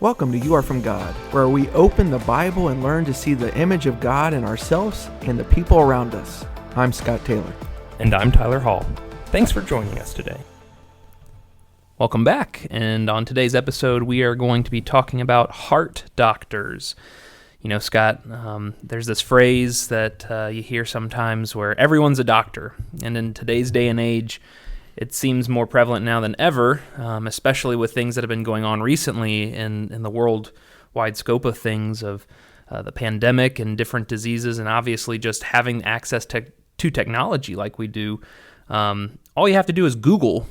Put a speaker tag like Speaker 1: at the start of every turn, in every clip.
Speaker 1: Welcome to You Are From God, where we open the Bible and learn to see the image of God in ourselves and the people around us. I'm Scott Taylor.
Speaker 2: And I'm Tyler Hall. Thanks for joining us today. Welcome back, and on today's episode, we are going to be talking about heart doctors. You know, Scott, there's this phrase that you hear sometimes where everyone's a doctor, and in today's day and age, it seems more prevalent now than ever, especially with things that have been going on recently in the worldwide scope of things of the pandemic and different diseases, and obviously just having access to technology like we do. All you have to do is Google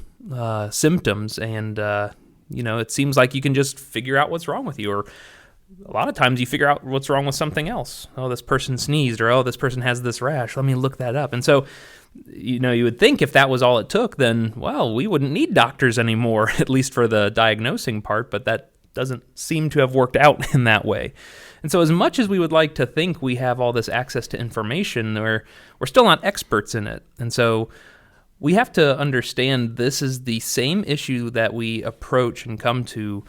Speaker 2: symptoms, and it seems like you can just figure out what's wrong with you, or a lot of times you figure out what's wrong with something else. Oh, this person sneezed, or oh, this person has this rash. Let me look that up. And so, you would think if that was all it took, then, well, we wouldn't need doctors anymore, at least for the diagnosing part, but that doesn't seem to have worked out in that way. And so as much as we would like to think we have all this access to information, we're still not experts in it. And so we have to understand this is the same issue that we approach and come to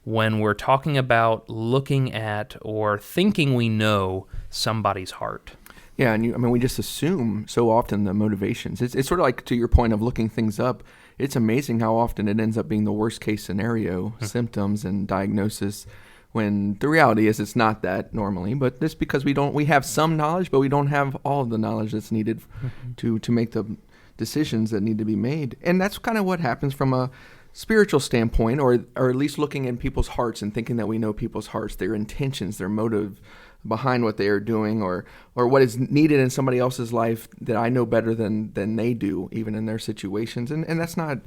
Speaker 2: when we're talking about looking at or thinking we know somebody's heart.
Speaker 1: Yeah, and we just assume so often the motivations. It's sort of like, to your point of looking things up, it's amazing how often it ends up being the worst case scenario, symptoms and diagnosis, when the reality is it's not that normally, but it's because we have some knowledge, but we don't have all of the knowledge that's needed to make the decisions that need to be made. And that's kind of what happens from a spiritual standpoint, or at least looking in people's hearts and thinking that we know people's hearts, their intentions, their motive behind what they are doing, or what is needed in somebody else's life that I know better than they do, even in their situations. And that's not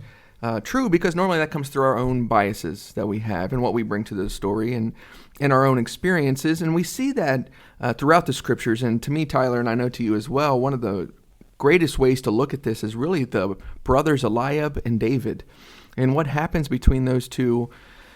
Speaker 1: true, because normally that comes through our own biases that we have and what we bring to the story and our own experiences. And we see that throughout the scriptures. And to me, Tyler, and I know to you as well, one of the greatest ways to look at this is really the brothers Eliab and David, and what happens between those two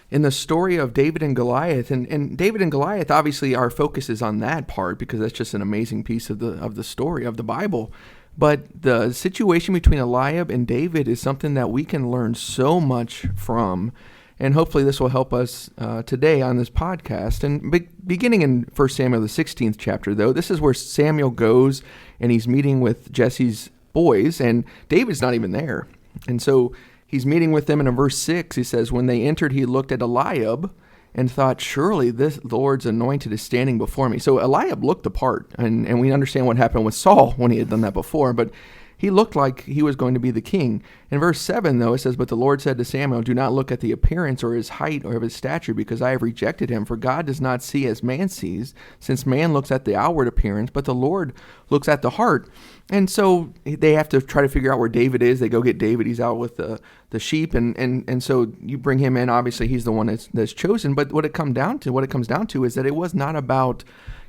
Speaker 1: in the story of David and Goliath. And David and Goliath, obviously our focus is on that part because that's just an amazing piece of the story of the Bible. But the situation between Eliab and David is something that we can learn so much from. And hopefully this will help us today on this podcast. And beginning in 1 Samuel, the 16th chapter, though, this is where Samuel goes and he's meeting with Jesse's boys, and David's not even there. And so he's meeting with them, and in verse 6, he says, when they entered, he looked at Eliab and thought, surely this Lord's anointed is standing before me. So Eliab looked the part, and we understand what happened with Saul when he had done that before, but he looked like he was going to be the king. In verse 7, though, it says, but the Lord said to Samuel, do not look at the appearance or his height or of his stature, because I have rejected him. For God does not see as man sees, since man looks at the outward appearance, but the Lord looks at the heart. And so they have to try to figure out where David is. They go get David. He's out with the sheep, and so you bring him in. Obviously, he's the one that's chosen. But what it comes down to is that it was not about,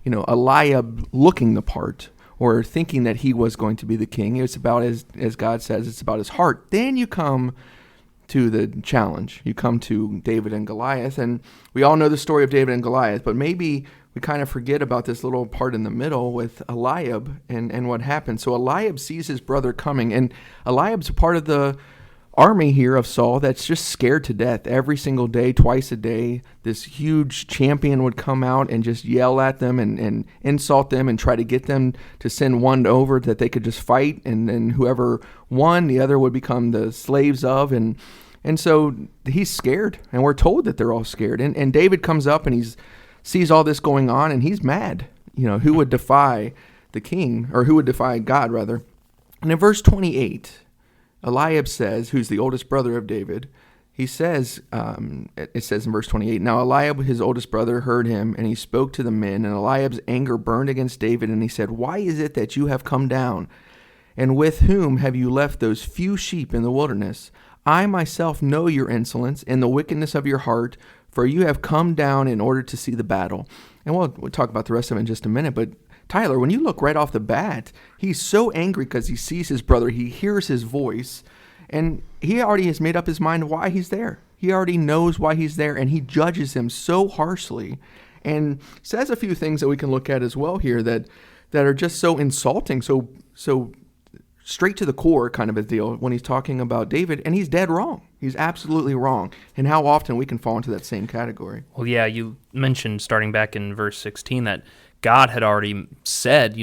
Speaker 1: Eliab looking the part or thinking that he was going to be the king. It's about, as God says, it's about his heart. Then you come to the challenge. You come to David and Goliath, and we all know the story of David and Goliath, but maybe we kind of forget about this little part in the middle with Eliab and what happened. So Eliab sees his brother coming, and Eliab's a part of the army here of Saul that's just scared to death. Every single day, twice a day, this huge champion would come out and just yell at them and insult them and try to get them to send one over that they could just fight, and then whoever won, the other would become the slaves of, and so he's scared, and we're told that they're all scared. And David comes up and sees all this going on, and he's mad. Who would defy the king, or who would defy God, rather? And in verse 28, Eliab says, who's the oldest brother of David, he says, it says in verse 28, now Eliab, his oldest brother, heard him, and he spoke to the men, and Eliab's anger burned against David, and he said, why is it that you have come down? And with whom have you left those few sheep in the wilderness? I myself know your insolence and the wickedness of your heart, for you have come down in order to see the battle. And we'll talk about the rest of it in just a minute, but Tyler, when you look right off the bat, he's so angry because he sees his brother, he hears his voice, and he already has made up his mind why he's there. He already knows why he's there, and he judges him so harshly and says a few things that we can look at as well here that are just so insulting, so straight to the core kind of a deal when he's talking about David, and he's dead wrong. He's absolutely wrong. And how often we can fall into that same category.
Speaker 2: Well, yeah, you mentioned starting back in verse 16 that God had already said,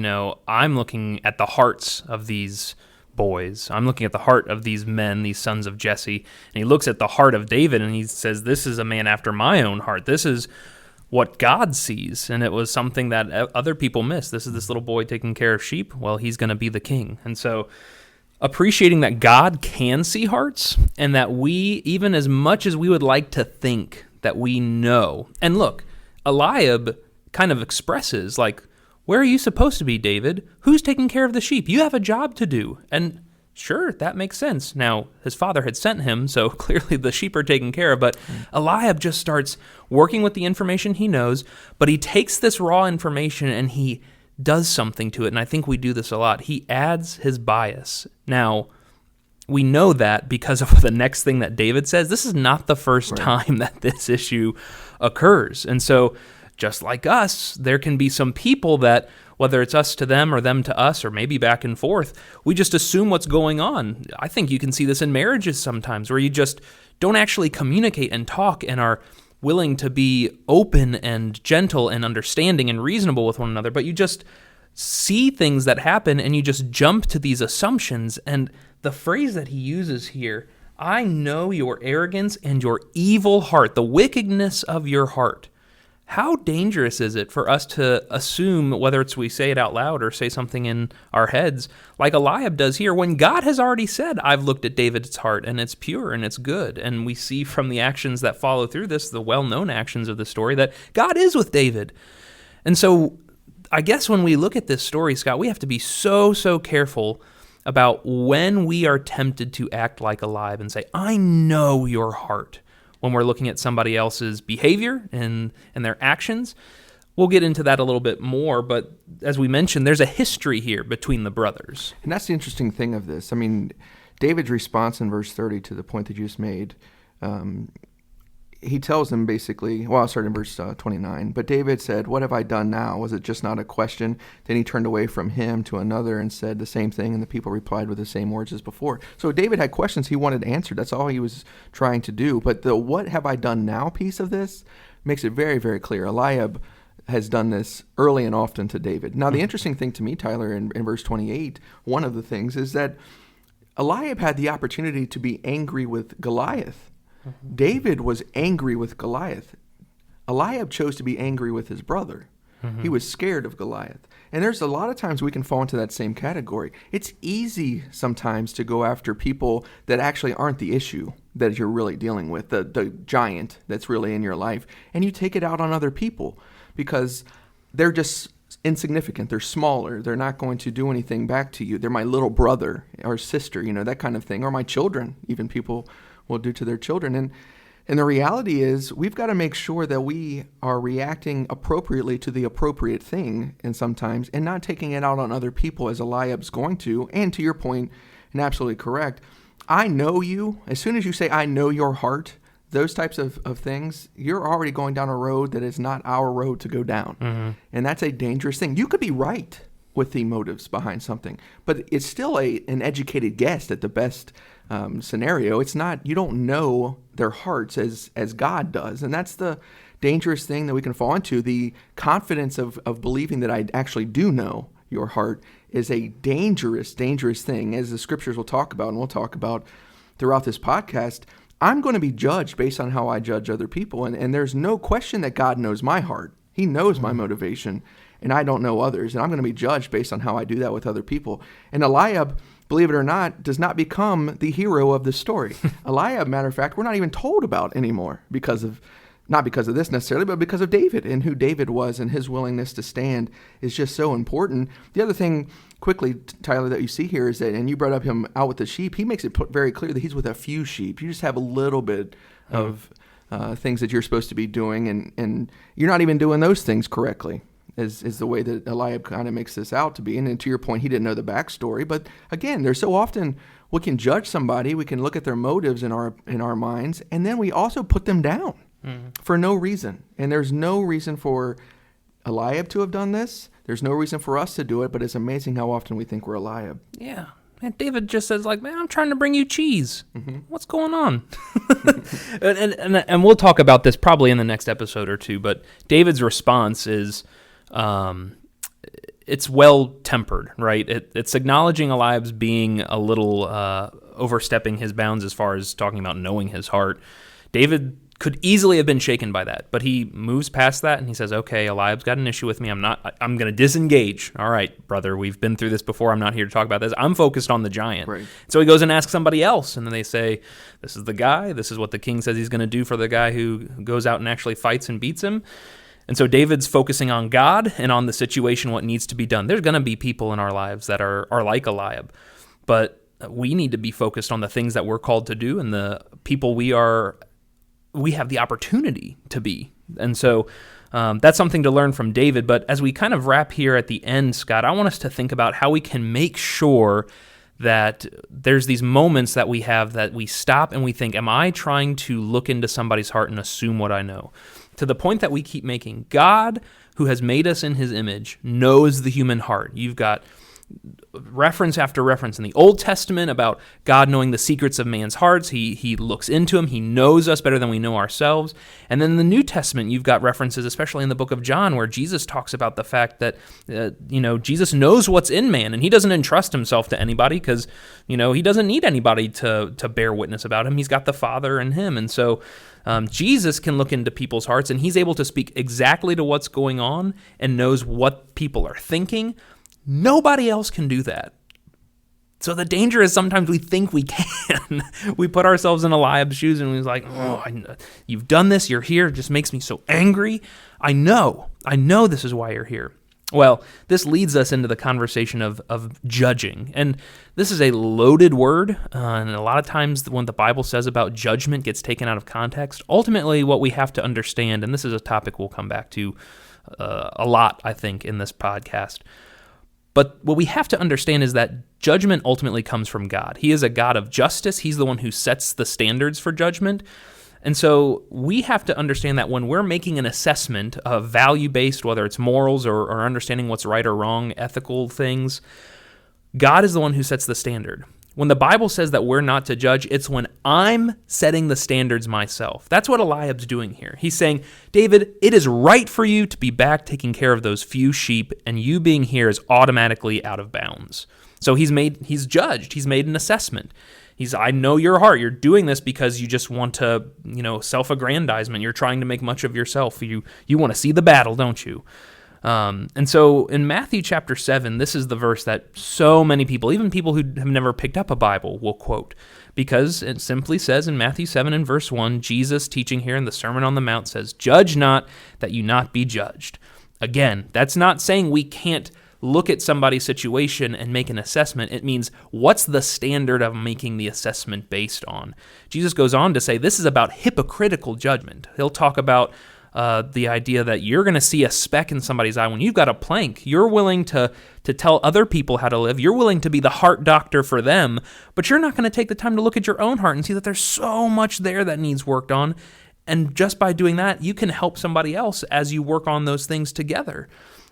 Speaker 2: I'm looking at the hearts of these boys. I'm looking at the heart of these men, these sons of Jesse. And he looks at the heart of David and he says, this is a man after my own heart. This is what God sees. And it was something that other people miss. This is this little boy taking care of sheep. Well, he's going to be the king. And so appreciating that God can see hearts and that we, even as much as we would like to think that we know. And look, Eliab kind of expresses like, where are you supposed to be, David? Who's taking care of the sheep? You have a job to do. And sure, that makes sense. Now, his father had sent him, so clearly the sheep are taken care of. But Eliab just starts working with the information he knows, but he takes this raw information and he does something to it. And I think we do this a lot. He adds his bias. Now, we know that because of the next thing that David says. This is not the first time that this issue occurs. And so just like us, there can be some people that, whether it's us to them or them to us, or maybe back and forth, we just assume what's going on. I think you can see this in marriages sometimes, where you just don't actually communicate and talk and are willing to be open and gentle and understanding and reasonable with one another, but you just see things that happen and you just jump to these assumptions. And the phrase that he uses here, I know your arrogance and your evil heart, the wickedness of your heart. How dangerous is it for us to assume, whether it's we say it out loud or say something in our heads, like Eliab does here, when God has already said, I've looked at David's heart and it's pure and it's good. And we see from the actions that follow through this, the well-known actions of the story, that God is with David. And so I guess when we look at this story, Scott, we have to be so careful about when we are tempted to act like Eliab and say, I know your heart. When we're looking at somebody else's behavior and their actions. We'll get into that a little bit more, but as we mentioned, there's a history here between the brothers.
Speaker 1: And that's the interesting thing of this. I mean, David's response in verse 30 to the point that you just made, he tells them basically, well, I'll start in verse 29, but David said, what have I done now? Was it just not a question? Then he turned away from him to another and said the same thing, and the people replied with the same words as before. So David had questions he wanted answered. That's all he was trying to do. But the what have I done now piece of this makes it very, very clear. Eliab has done this early and often to David. Now, the interesting thing to me, Tyler, in verse 28, one of the things is that Eliab had the opportunity to be angry with Goliath. David was angry with Goliath. Eliab chose to be angry with his brother. He was scared of Goliath. And there's a lot of times we can fall into that same category. It's easy sometimes to go after people that actually aren't the issue that you're really dealing with, the giant that's really in your life, and you take it out on other people because they're just insignificant. They're smaller. They're not going to do anything back to you. They're my little brother or sister, that kind of thing, or my children, even people will do to their children. And the reality is we've got to make sure that we are reacting appropriately to the appropriate thing and sometimes and not taking it out on other people as Eliab's going to. And to your point, and absolutely correct, I know you. As soon as you say, I know your heart, those types of things, you're already going down a road that is not our road to go down. And that's a dangerous thing. You could be right with the motives behind something, but it's still an educated guess at the best scenario. It's not, you don't know their hearts as God does. And that's the dangerous thing that we can fall into. The confidence of believing that I actually do know your heart is a dangerous thing, as the scriptures will talk about, and we'll talk about throughout this podcast. I'm going to be judged based on how I judge other people. And there's no question that God knows my heart. He knows my motivation, and I don't know others. And I'm going to be judged based on how I do that with other people. And Eliab, believe it or not, does not become the hero of the story. Eliab, matter of fact, we're not even told about anymore not because of this necessarily, but because of David and who David was, and his willingness to stand is just so important. The other thing, quickly, Tyler, that you see here is that, and you brought up him out with the sheep, he makes it very clear that he's with a few sheep. You just have a little bit of things that you're supposed to be doing, and you're not even doing those things correctly. Is the way that Eliab kind of makes this out to be. And to your point, he didn't know the backstory. But again, there's so often we can judge somebody, we can look at their motives in our minds, and then we also put them down for no reason. And there's no reason for Eliab to have done this. There's no reason for us to do it, but it's amazing how often we think we're Eliab.
Speaker 2: Yeah. man, David just says like, man, I'm trying to bring you cheese. What's going on? and we'll talk about this probably in the next episode or two, but David's response is, it's well-tempered, right? It's acknowledging Eliab's being a little overstepping his bounds as far as talking about knowing his heart. David could easily have been shaken by that, but he moves past that and he says, okay, Eliab's got an issue with me. I'm going to disengage. All right, brother, we've been through this before. I'm not here to talk about this. I'm focused on the giant.
Speaker 1: Right.
Speaker 2: So he goes and asks somebody else, and then they say, this is the guy. This is what the king says he's going to do for the guy who goes out and actually fights and beats him. And so David's focusing on God and on the situation, what needs to be done. There's going to be people in our lives that are like Eliab, but we need to be focused on the things that we're called to do and the people we have the opportunity to be. And so that's something to learn from David. But as we kind of wrap here at the end, Scott, I want us to think about how we can make sure that there's these moments that we have that we stop and we think, am I trying to look into somebody's heart and assume what I know? To the point that we keep making, God, who has made us in his image, knows the human heart. You've got reference after reference in the Old Testament about God knowing the secrets of man's hearts. He looks into them. He knows us better than we know ourselves. And then in the New Testament, you've got references, especially in the book of John, where Jesus talks about the fact that, Jesus knows what's in man, and he doesn't entrust himself to anybody because, he doesn't need anybody to bear witness about him. He's got the Father in him. And so Jesus can look into people's hearts, and he's able to speak exactly to what's going on and knows what people are thinking. Nobody else can do that. So the danger is sometimes we think we can. We put ourselves in Eliab's shoes and we're like, you've done this, you're here, it just makes me so angry. I know this is why you're here. Well, this leads us into the conversation of judging. And this is a loaded word, and a lot of times when the Bible says about judgment gets taken out of context. Ultimately, what we have to understand, and this is a topic we'll come back to a lot, I think, in this podcast, but what we have to understand is that judgment ultimately comes from God. He is a God of justice. He's the one who sets the standards for judgment. And so we have to understand that when we're making an assessment of value-based, whether it's morals or understanding what's right or wrong, ethical things, God is the one who sets the standard. When the Bible says that we're not to judge, it's when I'm setting the standards myself. That's what Eliab's doing here. He's saying, David, it is right for you to be back taking care of those few sheep, and you being here is automatically out of bounds. So he's judged. He's made an assessment. I know your heart. You're doing this because you just want to, self-aggrandizement. You're trying to make much of yourself. You want to see the battle, don't you? And so in Matthew chapter 7, this is the verse that so many people, even people who have never picked up a Bible, will quote, because it simply says in Matthew 7 and verse 1, Jesus teaching here in the Sermon on the Mount says, "Judge not, that you not be judged." Again, that's not saying we can't look at somebody's situation and make an assessment. It means, what's the standard of making the assessment based on? Jesus goes on to say this is about hypocritical judgment. He'll talk about the idea that you're going to see a speck in somebody's eye when you've got a plank. You're willing to tell other people how to live. You're willing to be the heart doctor for them, but you're not going to take the time to look at your own heart and see that there's so much there that needs worked on. And just by doing that, you can help somebody else as you work on those things together.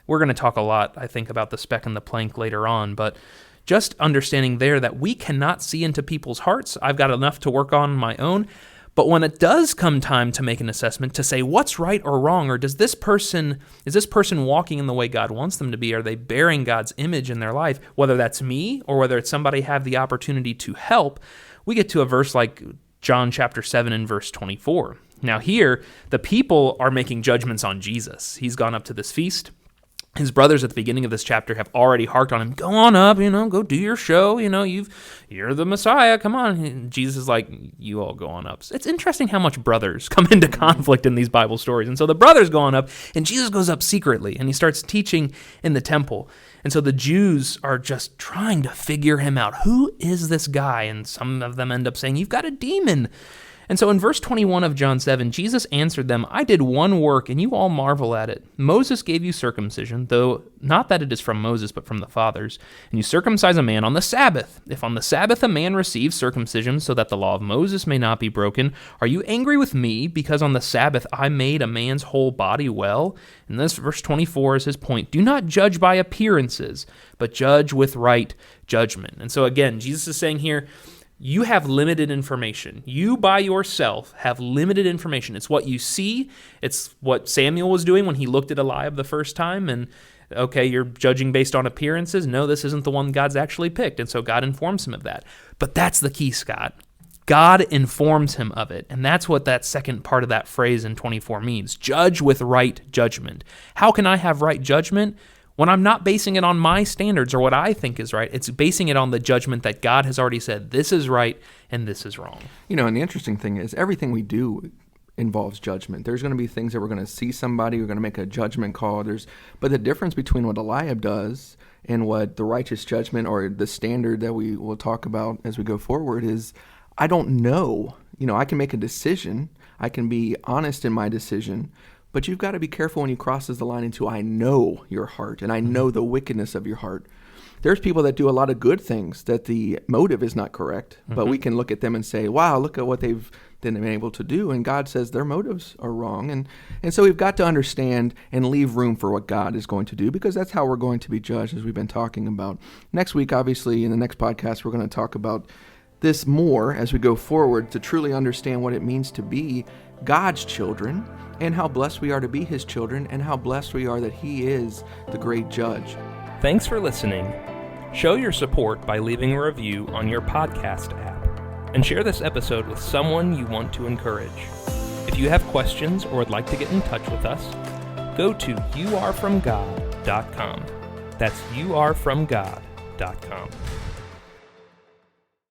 Speaker 2: We're going to talk a lot, I think, about the speck and the plank later on, but just understanding there that we cannot see into people's hearts. I've got enough to work on my own. But when it does come time to make an assessment, to say what's right or wrong, or is this person walking in the way God wants them to be? Are they bearing God's image in their life? Whether that's me or whether it's somebody have the opportunity to help, we get to a verse like John chapter 7 and verse 24. Now here, the people are making judgments on Jesus. He's gone up to this feast. His brothers at the beginning of this chapter have already harked on him. Go on up, go do your show. You're the Messiah. Come on. And Jesus is like, you all go on up. It's interesting how much brothers come into conflict in these Bible stories. And so the brothers go on up, and Jesus goes up secretly, and he starts teaching in the temple. And so the Jews are just trying to figure him out. Who is this guy? And some of them end up saying, you've got a demon. And so in verse 21 of John 7, Jesus answered them, I did one work, and you all marvel at it. Moses gave you circumcision, though not that it is from Moses, but from the fathers. And you circumcise a man on the Sabbath. If on the Sabbath a man receives circumcision, so that the law of Moses may not be broken, are you angry with me, because on the Sabbath I made a man's whole body well? And this verse 24 is his point. Do not judge by appearances, but judge with right judgment. And so again, Jesus is saying here, you have limited information. You by yourself have limited information. It's what you see. It's what Samuel was doing when he looked at Eliab the first time. And okay, you're judging based on appearances. No, this isn't the one God's actually picked. And so God informs him of that. But that's the key, Scott. God informs him of it. And that's what that second part of that phrase in 24 means. Judge with right judgment. How can I have right judgment? When I'm not basing it on my standards or what I think is right, it's basing it on the judgment that God has already said, this is right and this is wrong.
Speaker 1: And the interesting thing is everything we do involves judgment. There's going to be things that we're going to see somebody, we're going to make a judgment call. But the difference between what Eliab does and what the righteous judgment or the standard that we will talk about as we go forward is, I don't know. I can make a decision. I can be honest in my decision. But you've got to be careful when you crosses the line into I know your heart and I know the wickedness of your heart. There's people that do a lot of good things that the motive is not correct, but we can look at them and say, wow, look at what they've been able to do. And God says their motives are wrong. And so we've got to understand and leave room for what God is going to do, because that's how we're going to be judged, as we've been talking about. Next week, obviously, in the next podcast, we're going to talk about this more as we go forward to truly understand what it means to be God's children and how blessed we are to be his children and how blessed we are that he is the great judge.
Speaker 2: Thanks for listening. Show your support by leaving a review on your podcast app and share this episode with someone you want to encourage. If you have questions or would like to get in touch with us, go to youarefromgod.com. That's youarefromgod.com.